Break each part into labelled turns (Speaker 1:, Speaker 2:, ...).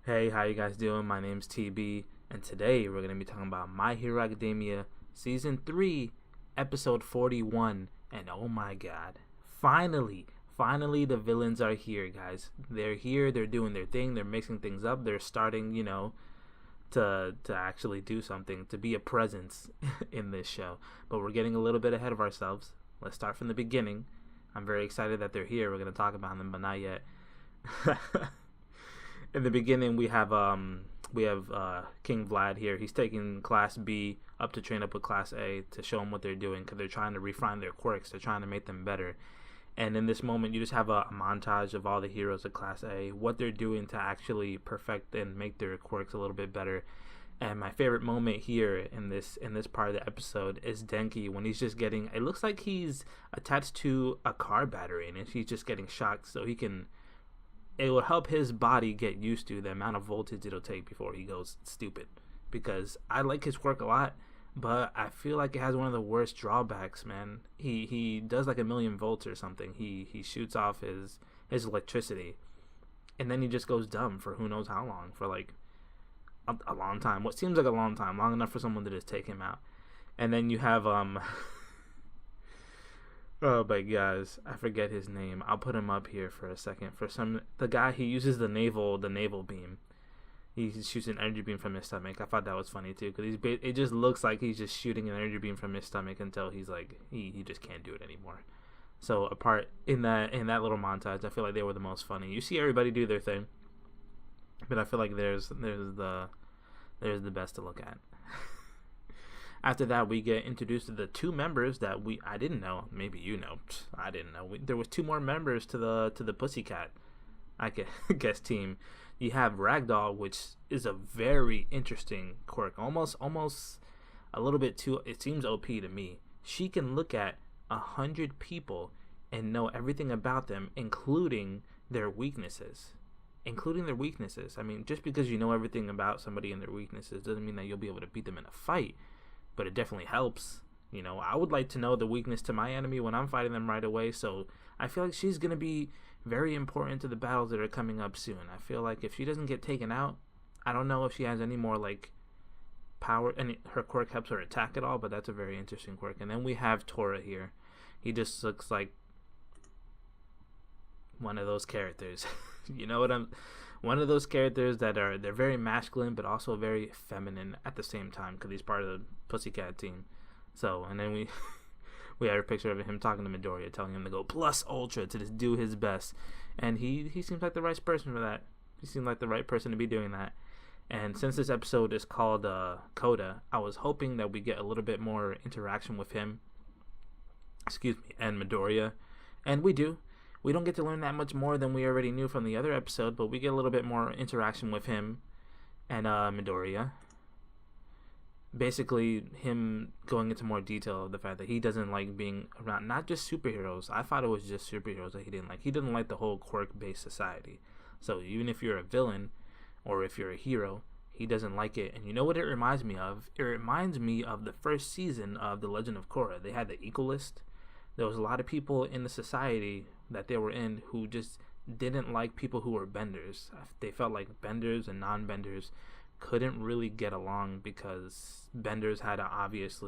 Speaker 1: Hey, how you guys doing? My name's TB, and today we're going to be talking about My Hero Academia Season 3, Episode 41. And oh my god, finally the villains are here, guys. They're here, they're doing their thing, they're mixing things up, they're starting, to actually do something, to be a presence in this show. But we're getting a little bit ahead of ourselves. Let's start from the beginning. I'm very excited that they're here. We're going to talk about them, but not yet. In the beginning, we have King Vlad here. He's taking Class B up to train up with Class A to show them what they're doing because they're trying to refine their quirks. They're trying to make them better. And in this moment, you just have a montage of all the heroes of Class A, what they're doing to actually perfect and make their quirks a little bit better. And my favorite moment here in this part of the episode is Denki when he's just getting. It looks like he's attached to a car battery and he's just getting shocked, so he can. It will help his body get used to the amount of voltage it'll take before he goes stupid. Because I like his quirk a lot, but I feel like it has one of the worst drawbacks, man. He does like 1,000,000 volts or something. He shoots off his electricity, and then he just goes dumb for who knows how long, for like a long time. What seems like a long time, long enough for someone to just take him out. And then you have oh my guys, I forget his name. I'll put him up here for a second. The guy, he uses the naval beam. He shoots an energy beam from his stomach. I thought that was funny too, because it just looks like he's just shooting an energy beam from his stomach until he's like he just can't do it anymore. So apart in that little montage, I feel like they were the most funny. You see everybody do their thing, but I feel like there's the best to look at. After that, we get introduced to the two members that I didn't know. Maybe you know. I didn't know. There was two more members to the Pussycat, I guess, team. You have Ragdoll, which is a very interesting quirk. Almost a little bit too. It seems OP to me. She can look at 100 people and know everything about them, including their weaknesses. I mean, just because you know everything about somebody and their weaknesses doesn't mean that you'll be able to beat them in a fight. But it definitely helps. I would like to know the weakness to my enemy when I'm fighting them right away. So I feel like she's going to be very important to the battles that are coming up soon. I feel like if she doesn't get taken out, I don't know if she has any more like power, and her quirk helps her attack at all, but that's a very interesting quirk. And then we have Tora here. He just looks like one of those characters. One of those characters they're very masculine but also very feminine at the same time, because he's part of the Pussycat team. So, and then we had a picture of him talking to Midoriya, telling him to go plus ultra to just do his best, and he seems like the right person for that. He seemed like the right person to be doing that. And since this episode is called Kota, I was hoping that we get a little bit more interaction with him, and Midoriya, and we do. We don't get to learn that much more than we already knew from the other episode, but we get a little bit more interaction with him and Midoriya. Basically, him going into more detail of the fact that he doesn't like being around not just superheroes. I thought it was just superheroes that he didn't like. He didn't like the whole quirk-based society. So even if you're a villain or if you're a hero, he doesn't like it. And you know what it reminds me of? It reminds me of the first season of The Legend of Korra. They had the Equal List. There was a lot of people in the society that they were in who just didn't like people who were benders. They felt like benders and non-benders couldn't really get along because benders had an obvious,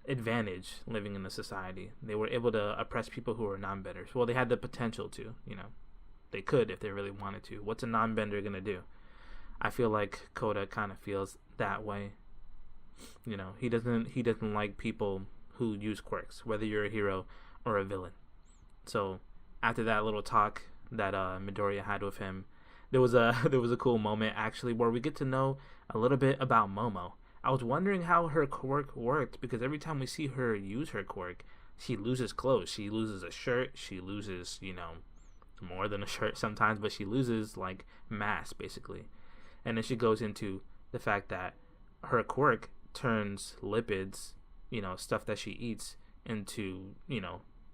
Speaker 1: advantage living in the society. They were able to oppress people who were non-benders. Well, they had the potential to, They could if they really wanted to. What's a non-bender going to do? I feel like Kota kind of feels that way. He doesn't like people who use quirks, whether you're a hero or a villain. So after that little talk that Midoriya had with him, there was a cool moment actually where we get to know a little bit about Momo. I was wondering how her quirk worked, because every time we see her use her quirk, she loses clothes. She loses a shirt. She loses, more than a shirt sometimes, but she loses like mass basically. And then she goes into the fact that her quirk turns lipids, stuff that she eats, into,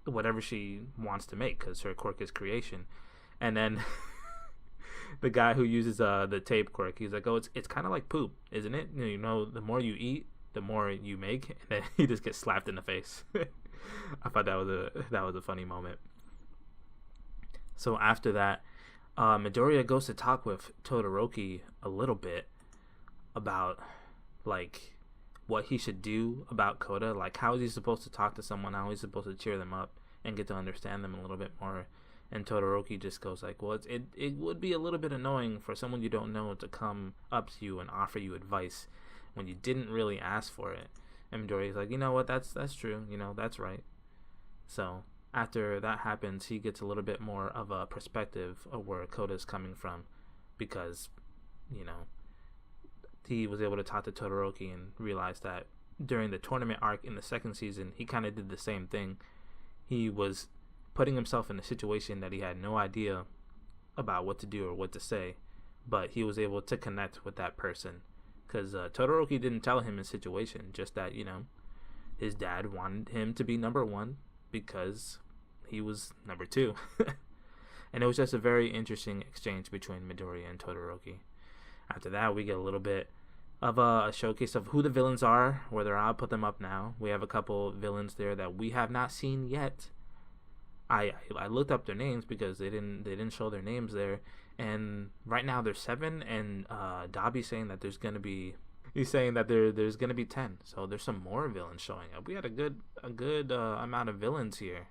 Speaker 1: whatever she wants to make, because her quirk is creation. And then the guy who uses the tape quirk, he's like, oh, it's kind of like poop, isn't it? The more you eat, the more you make. And then he just gets slapped in the face. I thought that was a funny moment. So after that, Midoriya goes to talk with Todoroki a little bit about like what he should do about Kota. Like, how is he supposed to talk to someone? How is he supposed to cheer them up and get to understand them a little bit more? And Todoroki just goes like, well, it would be a little bit annoying for someone you don't know to come up to you and offer you advice when you didn't really ask for it. And Midoriya's like, you know what, that's true, that's right. So after that happens, he gets a little bit more of a perspective of where Kota's coming from, because he was able to talk to Todoroki and realize that during the tournament arc in the second season, he kind of did the same thing. He was putting himself in a situation that he had no idea about what to do or what to say, but he was able to connect with that person, because Todoroki didn't tell him his situation, just that his dad wanted him to be number one because he was number two. And it was just a very interesting exchange between Midoriya and Todoroki. After that, we get a little bit of a showcase of who the villains are, whether I'll put them up now. We have a couple villains there that we have not seen yet. I looked up their names because they didn't show their names there, and right now there's 7, and Dabi's saying that there's gonna be 10, so there's some more villains showing up. We had a good amount of villains here,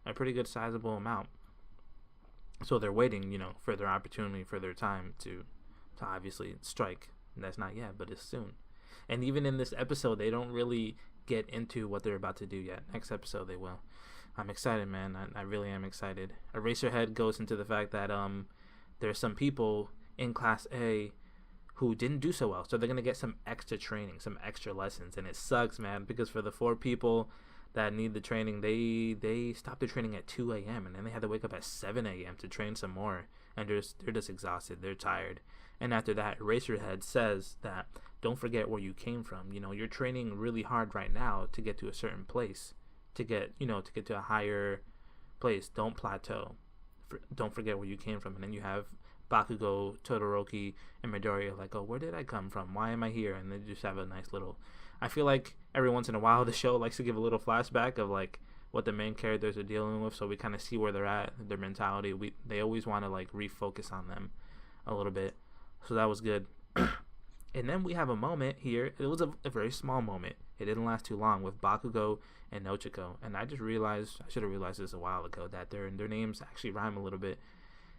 Speaker 1: a pretty good sizable amount. So they're waiting, for their opportunity, for their time to obviously strike. And that's not yet, but it's soon. And even in this episode, they don't really get into what they're about to do yet. Next episode they will. I'm excited, man. I really am excited. Eraserhead goes into the fact that there's some people in Class A who didn't do so well, so they're gonna get some extra training, some extra lessons, and it sucks, man, because for the 4 people that need the training, they stopped their training at 2 a.m. and then they had to wake up at 7 a.m. to train some more, and they're just exhausted, they're tired. And after that, Eraserhead says that don't forget where you came from. You're training really hard right now to get to a certain place, to get to a higher place. Don't plateau. Don't forget where you came from. And then you have Bakugo, Todoroki, and Midoriya like, oh, where did I come from? Why am I here? And they just have a nice little... I feel like every once in a while the show likes to give a little flashback of like what the main characters are dealing with, so we kind of see where they're at, their mentality. They always want to like refocus on them a little bit. So that was good. And then we have a moment here. It was a very small moment. It didn't last too long, with Bakugo and Nochiko. And I just realized, I should have realized this a while ago, that their names actually rhyme a little bit,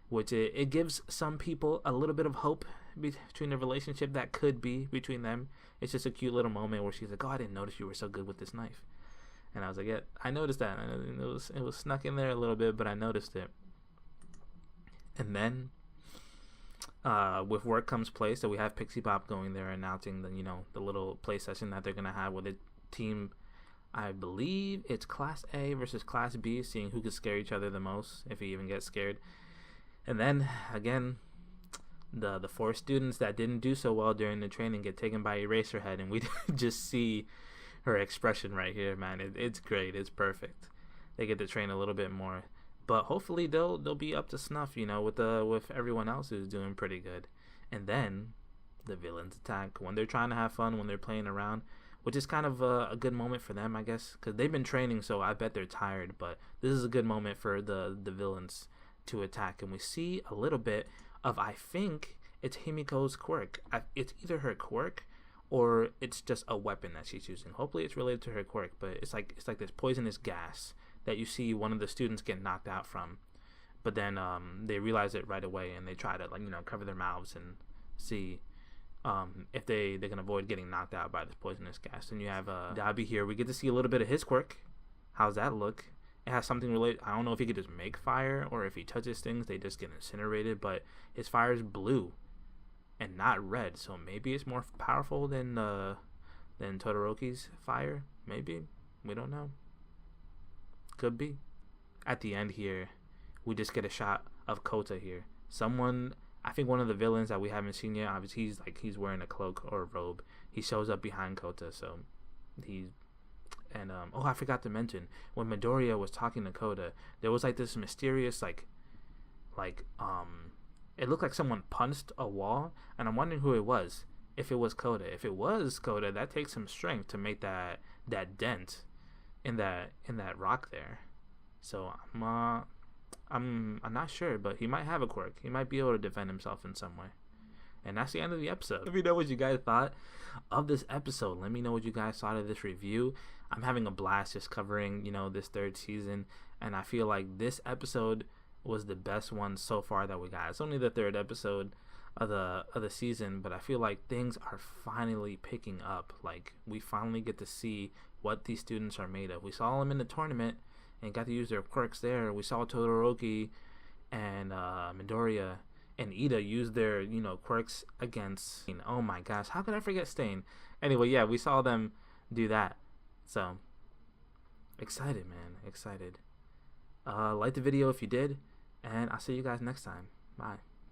Speaker 1: which it gives some people a little bit of hope between the relationship that could be between them. It's just a cute little moment where she's like, oh, I didn't notice you were so good with this knife. And I was like, yeah, I noticed that. And it was snuck in there a little bit, but I noticed it. And then with work comes play, so we have Pixie Pop going there announcing the little play session that they're gonna have with the team. I believe it's Class A versus Class B, seeing who can scare each other the most, if he even gets scared. And then again, the 4 students that didn't do so well during the training get taken by Eraserhead, and we just see her expression right here, man. It's great. It's perfect. They get to train a little bit more. But hopefully they'll be up to snuff, with everyone else who's doing pretty good. And then the villains attack when they're trying to have fun, when they're playing around, which is kind of a good moment for them, I guess, because they've been training, so I bet they're tired. But this is a good moment for the villains to attack, and we see a little bit of, I think it's Himiko's quirk. It's either her quirk or it's just a weapon that she's using. Hopefully it's related to her quirk, but it's like this poisonous gas that you see one of the students get knocked out from, but then they realize it right away, and they try to cover their mouths and see if they can avoid getting knocked out by this poisonous gas. And you have Dabi here. We get to see a little bit of his quirk. How's that look? It has something related. I don't know if he could just make fire, or if he touches things they just get incinerated, but his fire is blue and not red, so maybe it's more powerful than Todoroki's fire. Maybe, we don't know. Could be. At the end here, we just get a shot of Kota here. I think one of the villains that we haven't seen yet, obviously he's wearing a cloak or a robe. He shows up behind Kota, so I forgot to mention, when Midoriya was talking to Kota, there was like this mysterious it looked like someone punched a wall, and I'm wondering who it was. If it was Kota. If it was Kota, that takes some strength to make that dent in that rock there. So I'm not sure, but he might have a quirk. He might be able to defend himself in some way. And that's the end of the episode. Let me know what you guys thought of this episode. Let me know what you guys thought of this review. I'm having a blast just covering, this third season. And I feel like this episode was the best one so far that we got. It's only the third episode of the season, but I feel like things are finally picking up. Like, we finally get to see what these students are made of. We saw them in the tournament and got to use their quirks there. We saw Todoroki and Midoriya and Ida use their, quirks against, oh my gosh, how could I forget Stain? Anyway, yeah, we saw them do that. So, excited, man, excited. Like the video if you did, and I'll see you guys next time. Bye.